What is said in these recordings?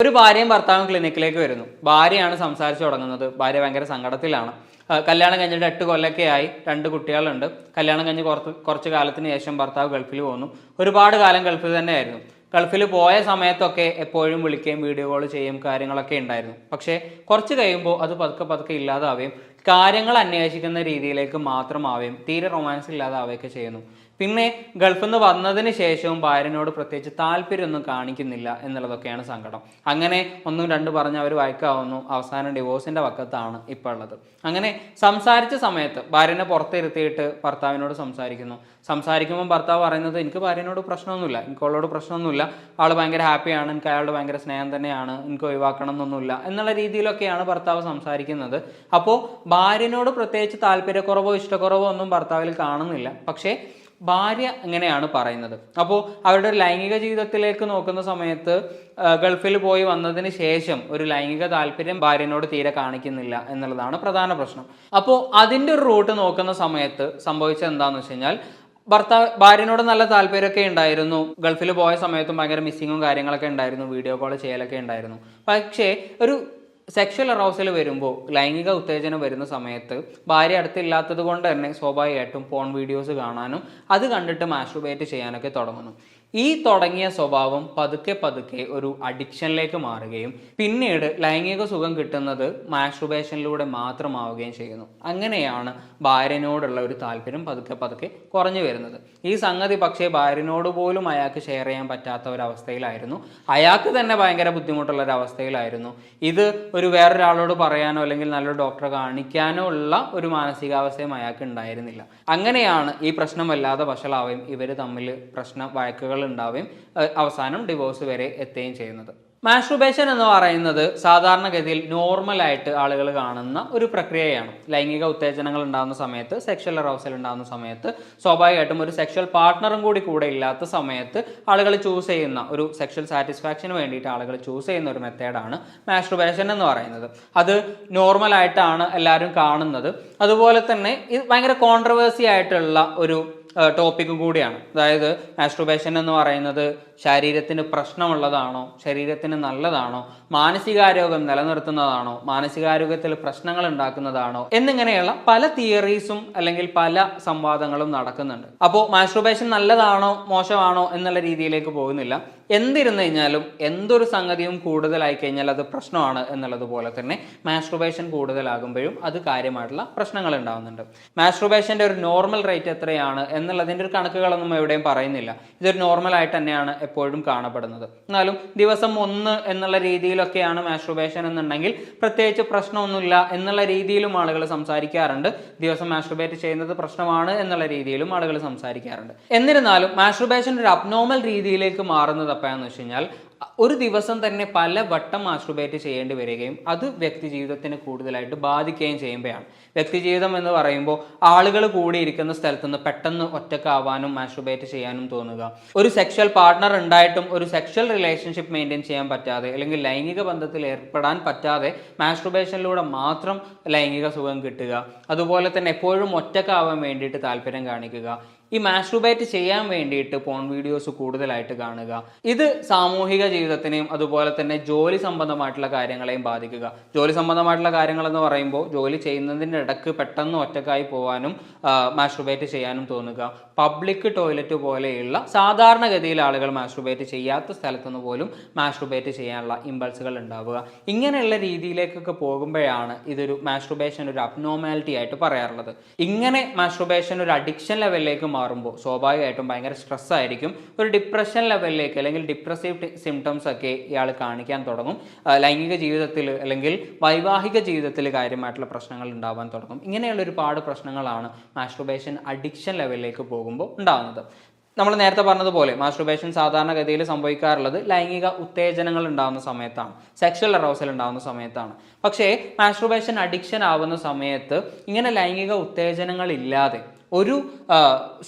ഒരു ഭാര്യയും ഭർത്താവും ക്ലിനിക്കിലേക്ക് വരുന്നു. ഭാര്യയാണ് സംസാരിച്ചു തുടങ്ങുന്നത്. ഭാര്യ ഭയങ്കര സങ്കടത്തിലാണ്. കല്യാണം കഴിഞ്ഞിട്ട് 8 കൊല്ലമൊക്കെ ആയി, 2 കുട്ടികളുണ്ട്. കല്യാണം കഴിഞ്ഞ് കുറച്ച് കാലത്തിന് ശേഷം ഭർത്താവ് ഗൾഫിൽ പോകുന്നു. ഒരുപാട് കാലം ഗൾഫിൽ തന്നെയായിരുന്നു. ഗൾഫിൽ പോയ സമയത്തൊക്കെ എപ്പോഴും വിളിക്കുകയും വീഡിയോ കോൾ ചെയ്യും കാര്യങ്ങളൊക്കെ ഉണ്ടായിരുന്നു. പക്ഷേ കുറച്ച് കഴിയുമ്പോൾ അത് പതുക്കെ പതുക്കെ ഇല്ലാതാവുകയും കാര്യങ്ങൾ അന്വേഷിക്കുന്ന രീതിയിലേക്ക് മാത്രമാവുകയും തീരെ റൊമാൻസ് ഇല്ലാതാവുകയൊക്കെ ചെയ്യുന്നു. പിന്നെ ഗൾഫിൽ നിന്ന് വന്നതിന് ശേഷവും ഭാര്യനോട് പ്രത്യേകിച്ച് താല്പര്യമൊന്നും കാണിക്കുന്നില്ല എന്നുള്ളതൊക്കെയാണ് സങ്കടം. അങ്ങനെ 1, 2 പറഞ്ഞ് അവർ വഴക്കാവുന്നു. അവസാനം ഡിവോഴ്സിൻ്റെ വക്കത്താണ് ഇപ്പോൾ ഉള്ളത്. അങ്ങനെ സംസാരിച്ച സമയത്ത് ഭാര്യനെ പുറത്തിരുത്തിയിട്ട് ഭർത്താവിനോട് സംസാരിക്കുമ്പോൾ ഭർത്താവ് പറയുന്നത്, എനിക്ക് ഭാര്യനോട് പ്രശ്നമൊന്നുമില്ല, എനിക്ക് അവളോട് പ്രശ്നമൊന്നുമില്ല, ആൾ ഭയങ്കര ഹാപ്പിയാണ്, എനിക്ക് അയാളുടെ ഭയങ്കര സ്നേഹം തന്നെയാണ്, എനിക്ക് ഒഴിവാക്കണം എന്നൊന്നുമില്ല എന്നുള്ള രീതിയിലൊക്കെയാണ് ഭർത്താവ് സംസാരിക്കുന്നത്. അപ്പോൾ ഭാര്യനോട് പ്രത്യേകിച്ച് താല്പര്യക്കുറവോ ഇഷ്ടക്കുറവോ ഒന്നും ഭർത്താവിൽ കാണുന്നില്ല. പക്ഷേ ഭാര്യ എങ്ങനെയാണ് പറയുന്നത്. അപ്പോൾ അവരുടെ ഒരു ലൈംഗിക ജീവിതത്തിലേക്ക് നോക്കുന്ന സമയത്ത് ഗൾഫിൽ പോയി വന്നതിന് ശേഷം ഒരു ലൈംഗിക താല്പര്യം ഭാര്യനോട് തീരെ കാണിക്കുന്നില്ല എന്നുള്ളതാണ് പ്രധാന പ്രശ്നം. അപ്പോൾ അതിൻ്റെ ഒരു റൂട്ട് നോക്കുന്ന സമയത്ത് സംഭവിച്ചത് എന്താണെന്ന് വെച്ച് കഴിഞ്ഞാൽ, ഭാര്യനോട് നല്ല താല്പര്യമൊക്കെ ഉണ്ടായിരുന്നു. ഗൾഫിൽ പോയ സമയത്തും ഭയങ്കര മിസ്സിങ്ങും കാര്യങ്ങളൊക്കെ ഉണ്ടായിരുന്നു, വീഡിയോ കോൾ ചെയ്യലൊക്കെ ഉണ്ടായിരുന്നു. പക്ഷേ ഒരു സെക്ഷൽ അറൗസൽ വരുമ്പോൾ, ലൈംഗിക ഉത്തേജനം വരുന്ന സമയത്ത് ഭാര്യ അടുത്തില്ലാത്തത് കൊണ്ട് തന്നെ സ്വാഭാവികമായിട്ടും പോൺ വീഡിയോസ് കാണാനും അത് കണ്ടിട്ട് മാസ്റ്റുർബേറ്റ് ചെയ്യാനൊക്കെ തുടങ്ങുന്നു. ഈ തുടങ്ങിയ സ്വഭാവം പതുക്കെ പതുക്കെ ഒരു അഡിക്ഷനിലേക്ക് മാറുകയും പിന്നീട് ലൈംഗിക സുഖം കിട്ടുന്നത് മാസ്റ്റുർബേഷനിലൂടെ മാത്രമാവുകയും ചെയ്യുന്നു. അങ്ങനെയാണ് ഭാര്യനോടുള്ള ഒരു താല്പര്യം പതുക്കെ പതുക്കെ കുറഞ്ഞു വരുന്നത്. ഈ സംഗതി പക്ഷേ ഭാര്യനോട് പോലും അയാൾക്ക് ഷെയർ ചെയ്യാൻ പറ്റാത്ത ഒരവസ്ഥയിലായിരുന്നു. അയാൾക്ക് തന്നെ ഭയങ്കര ബുദ്ധിമുട്ടുള്ള ഒരവസ്ഥയിലായിരുന്നു. ഇത് ഒരു വേറൊരാളോട് പറയാനോ അല്ലെങ്കിൽ നല്ലൊരു ഡോക്ടറെ കാണിക്കാനോ ഉള്ള ഒരു മാനസികാവസ്ഥയും അയാൾക്ക് ഉണ്ടായിരുന്നില്ല. അങ്ങനെയാണ് ഈ പ്രശ്നം വല്ലാതെ വഷളാവുകയും ഇവർ തമ്മിൽ വഴക്കുകൾ ഉണ്ടാവുകയും അവസാനം ഡിവോഴ്സ് വരെ എത്തുകയും ചെയ്യുന്നത്. മാസ്റ്റുർബേഷൻ എന്ന് പറയുന്നത് സാധാരണഗതിയിൽ നോർമലായിട്ട് ആളുകൾ കാണുന്ന ഒരു പ്രക്രിയയാണ്. ലൈംഗിക ഉത്തേജനങ്ങൾ ഉണ്ടാകുന്ന സമയത്ത്, സെക്ഷൽ അറൗസൽ ഉണ്ടാകുന്ന സമയത്ത് സ്വാഭാവികമായിട്ടും ഒരു സെക്ഷൽ പാർട്ട്ണറും കൂടെ ഇല്ലാത്ത സമയത്ത് ആളുകൾ ചൂസ് ചെയ്യുന്ന ഒരു സെക്ഷൽ സാറ്റിസ്ഫാക്ഷന് വേണ്ടിയിട്ട് ആളുകൾ ചൂസ് ചെയ്യുന്ന ഒരു മെത്തേഡാണ് മാസ്റ്റുർബേഷൻ എന്ന് പറയുന്നത്. അത് നോർമലായിട്ടാണ് എല്ലാവരും കാണുന്നത്. അതുപോലെ തന്നെ ഇത് ഭയങ്കര കോൺട്രവേഴ്സി ആയിട്ടുള്ള ഒരു ടോപ്പിക്കും കൂടിയാണ്. അതായത് മാസ്റ്റുർബേഷൻ എന്ന് പറയുന്നത് ശരീരത്തിന് പ്രശ്നമുള്ളതാണോ, ശരീരത്തിന് നല്ലതാണോ, മാനസികാരോഗ്യം നിലനിർത്തുന്നതാണോ, മാനസികാരോഗ്യത്തിൽ പ്രശ്നങ്ങൾ ഉണ്ടാക്കുന്നതാണോ എന്നിങ്ങനെയുള്ള പല തിയറീസും അല്ലെങ്കിൽ പല സംവാദങ്ങളും നടക്കുന്നുണ്ട്. അപ്പോൾ മാസ്റ്റുർബേഷൻ നല്ലതാണോ മോശമാണോ എന്നുള്ള രീതിയിലേക്ക് പോകുന്നില്ല. എന്തിരുന്നു കഴിഞ്ഞാലും എന്തൊരു സംഗതിയും കൂടുതലായി കഴിഞ്ഞാൽ അത് പ്രശ്നമാണ് എന്നുള്ളതുപോലെ തന്നെ മാസ്റ്റുർബേഷൻ കൂടുതലാകുമ്പോഴും അത് കാര്യമായിട്ടുള്ള പ്രശ്നങ്ങൾ ഉണ്ടാകുന്നുണ്ട്. മാസ്റ്റുർബേഷൻ്റെ ഒരു നോർമൽ റേറ്റ് എത്രയാണ് എന്നുള്ളതിൻ്റെ ഒരു കണക്കുകളൊന്നും എവിടെയും പറയുന്നില്ല. ഇതൊരു നോർമലായിട്ട് തന്നെയാണ് എപ്പോഴും കാണപ്പെടുന്നത്. എന്നാലും ദിവസം 1 എന്നുള്ള രീതിയിലൊക്കെയാണ് മാസ്റ്റുർബേഷൻ എന്നുണ്ടെങ്കിൽ പ്രത്യേകിച്ച് പ്രശ്നമൊന്നുമില്ല എന്നുള്ള രീതിയിലും ആളുകൾ സംസാരിക്കാറുണ്ട്. ദിവസം മാസ്റ്റുർബേറ്റ് ചെയ്യുന്നത് പ്രശ്നമാണ് എന്നുള്ള രീതിയിലും ആളുകൾ സംസാരിക്കാറുണ്ട്. എന്നിരുന്നാലും മാസ്റ്റുർബേഷൻ ഒരു അബ്നോർമൽ രീതിയിലേക്ക് മാറുന്നത് എപ്പോഴാണെന്ന് വെച്ച് കഴിഞ്ഞാൽ, ഒരു ദിവസം തന്നെ പല വട്ടം മാസ്റ്റുർബേറ്റ് ചെയ്യേണ്ടി വരികയും അത് വ്യക്തി ജീവിതത്തിന് കൂടുതലായിട്ട് ബാധിക്കുകയും ചെയ്യുമ്പോഴാണ്. വ്യക്തി ജീവിതം എന്ന് പറയുമ്പോൾ ആളുകൾ കൂടിയിരിക്കുന്ന സ്ഥലത്ത് നിന്ന് പെട്ടെന്ന് ഒറ്റക്കാവാനും മാസ്റ്റുർബേറ്റ് ചെയ്യാനും തോന്നുക, ഒരു സെക്ഷൽ പാർട്ട്ണർ ഉണ്ടായിട്ടും ഒരു സെക്ഷൽ റിലേഷൻഷിപ്പ് മെയിൻറ്റെയിൻ ചെയ്യാൻ പറ്റാതെ അല്ലെങ്കിൽ ലൈംഗിക ബന്ധത്തിൽ ഏർപ്പെടാൻ പറ്റാതെ മാസ്റ്റുർബേഷനിലൂടെ മാത്രം ലൈംഗിക സുഖം കിട്ടുക, അതുപോലെ തന്നെ എപ്പോഴും ഒറ്റക്കാവാൻ വേണ്ടിയിട്ട് താല്പര്യം കാണിക്കുക, ഈ മാസ്റ്റുർബേറ്റ് ചെയ്യാൻ വേണ്ടിയിട്ട് പോൺ വീഡിയോസ് കൂടുതലായിട്ട് കാണുക, ഇത് സാമൂഹിക ജീവിതത്തിനെയും അതുപോലെ തന്നെ ജോലി സംബന്ധമായിട്ടുള്ള കാര്യങ്ങളെയും ബാധിക്കുക. ജോലി സംബന്ധമായിട്ടുള്ള കാര്യങ്ങൾ എന്ന് പറയുമ്പോൾ ജോലി ചെയ്യുന്നതിൻ്റെ ഇടക്ക് പെട്ടെന്ന് ഒറ്റക്കായി പോകാനും മാസ്റ്റുർബേറ്റ് ചെയ്യാനും തോന്നുക, പബ്ലിക് ടോയ്ലറ്റ് പോലെയുള്ള സാധാരണഗതിയിൽ ആളുകൾ മാസ്റ്റുർബേറ്റ് ചെയ്യാത്ത സ്ഥലത്തുനിന്ന് പോലും മാസ്റ്റുർബേറ്റ് ചെയ്യാനുള്ള ഇമ്പൾസുകൾ ഉണ്ടാവുക, ഇങ്ങനെയുള്ള രീതിയിലേക്കൊക്കെ പോകുമ്പോഴാണ് ഇതൊരു മാസ്റ്റുർബേഷൻ ഒരു അബ്നോർമാലിറ്റി ആയിട്ട് പറയാറുള്ളത്. ഇങ്ങനെ മാസ്റ്റുർബേഷൻ ഒരു അഡിക്ഷൻ ലെവലിലേക്ക് മാറുമ്പോൾ സ്വാഭാവികമായിട്ടും ഭയങ്കര സ്ട്രെസ് ആയിരിക്കും. ഒരു ഡിപ്രഷൻ ലെവലിലേക്ക് അല്ലെങ്കിൽ ഡിപ്രസീവ് സിംറ്റംസ് ഒക്കെ ഇയാൾ കാണിക്കാൻ തുടങ്ങും. ലൈംഗിക ജീവിതത്തിൽ അല്ലെങ്കിൽ വൈവാഹിക ജീവിതത്തിൽ കാര്യമായിട്ടുള്ള പ്രശ്നങ്ങൾ ഉണ്ടാവാൻ തുടങ്ങും. ഇങ്ങനെയുള്ള ഒരുപാട് പ്രശ്നങ്ങളാണ് മാസ്റ്റുർബേഷൻ അഡിക്ഷൻ ലെവലിലേക്ക് പോകുമ്പോൾ ഉണ്ടാകുന്നത്. നമ്മൾ നേരത്തെ പറഞ്ഞതുപോലെ മാസ്റ്റുർബേഷൻ സാധാരണഗതിയിൽ സംഭവിക്കാറുള്ളത് ലൈംഗിക ഉത്തേജനങ്ങൾ ഉണ്ടാകുന്ന സമയത്താണ്, സെക്ഷൽ അറൗസൽ ഉണ്ടാകുന്ന സമയത്താണ്. പക്ഷേ മാസ്റ്റുർബേഷൻ അഡിക്ഷൻ ആവുന്ന സമയത്ത് ഇങ്ങനെ ലൈംഗിക ഉത്തേജനങ്ങൾ ഇല്ലാതെ ഒരു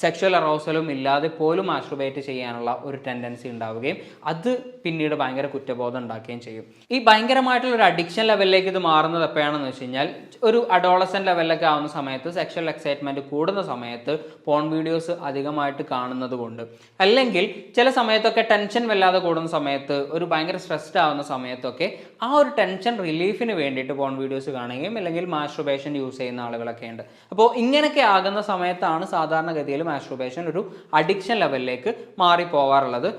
സെക്ഷൽ അറോസലും ഇല്ലാതെ പോലും മാസ്ട്രുബേറ്റ് ചെയ്യാനുള്ള ഒരു ടെൻഡൻസി ഉണ്ടാവുകയും അത് പിന്നീട് ഭയങ്കര കുറ്റബോധം ഉണ്ടാക്കുകയും ചെയ്യും. ഈ ഭയങ്കരമായിട്ടുള്ള ഒരു അഡിക്ഷൻ ലെവലിലേക്ക് ഇത് മാറുന്നത് എപ്പോഴാണെന്ന് വെച്ച് കഴിഞ്ഞാൽ ഒരു അഡോളസെന്റ് ലെവലിലൊക്കെ ആവുന്ന സമയത്ത് സെക്ഷൽ എക്സൈറ്റ്മെന്റ് കൂടുന്ന സമയത്ത് പോൺ വീഡിയോസ് അധികമായിട്ട് കാണുന്നത് കൊണ്ട്, അല്ലെങ്കിൽ ചില സമയത്തൊക്കെ ടെൻഷൻ വല്ലാതെ കൂടുന്ന സമയത്ത്, ഒരു ഭയങ്കര സ്ട്രെസ്ഡ് ആവുന്ന സമയത്തൊക്കെ ആ ഒരു ടെൻഷൻ റിലീഫിന് വേണ്ടിയിട്ട് പോൺ വീഡിയോസ് കാണുകയും അല്ലെങ്കിൽ മാസ്ട്രുബേഷൻ യൂസ് ചെയ്യുന്ന ആളുകളൊക്കെ ഉണ്ട്. അപ്പോൾ ഇങ്ങനെയൊക്കെ ആകുന്ന സമയത്താണ് സാധാരണഗതിയിൽ മാസ്ട്രുബേഷൻ ഒരു അഡിക്ഷൻ ലെവലിലേക്ക് മാറിപ്പോവാറുള്ളത്.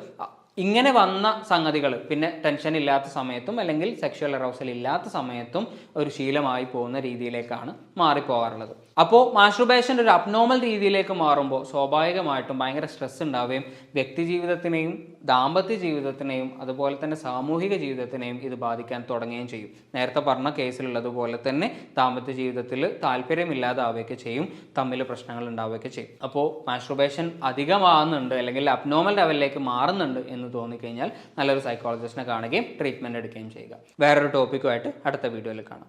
ഇങ്ങനെ വന്ന സംഗതികൾ പിന്നെ ടെൻഷൻ ഇല്ലാത്ത സമയത്തും അല്ലെങ്കിൽ സെക്ഷൽ അറൗസൽ ഇല്ലാത്ത സമയത്തും ഒരു ശീലമായി പോകുന്ന രീതിയിലേക്കാണ് മാറിപ്പോകാറുള്ളത്. അപ്പോൾ മാസ്ട്രുബേഷൻ ഒരു അബ്നോർമൽ രീതിയിലേക്ക് മാറുമ്പോൾ സ്വാഭാവികമായിട്ടും ഭയങ്കര സ്ട്രെസ് ഉണ്ടാവുകയും വ്യക്തി ജീവിതത്തിനെയും ദാമ്പത്യ ജീവിതത്തിനെയും അതുപോലെ തന്നെ സാമൂഹിക ജീവിതത്തിനെയും ഇത് ബാധിക്കാൻ തുടങ്ങുകയും ചെയ്യും. നേരത്തെ പറഞ്ഞ കേസിലുള്ളതുപോലെ തന്നെ ദാമ്പത്യ ജീവിതത്തിൽ താല്പര്യമില്ലാതാവുകയൊക്കെ ചെയ്യും, തമ്മിൽ പ്രശ്നങ്ങൾ ഉണ്ടാവുകയൊക്കെ ചെയ്യും. അപ്പോൾ മാസ്ട്രുബേഷൻ അധികമാകുന്നുണ്ട് അല്ലെങ്കിൽ അബ്നോർമൽ ലെവലിലേക്ക് മാറുന്നുണ്ട് എന്ന് തോന്നിക്കഴിഞ്ഞാൽ നല്ലൊരു സൈക്കോളജിസ്റ്റിനെ കാണുകയും ട്രീറ്റ്മെൻറ്റ് എടുക്കുകയും ചെയ്യുക. വേറൊരു ടോപ്പിക്കുമായിട്ട് അടുത്ത വീഡിയോയിൽ കാണാം.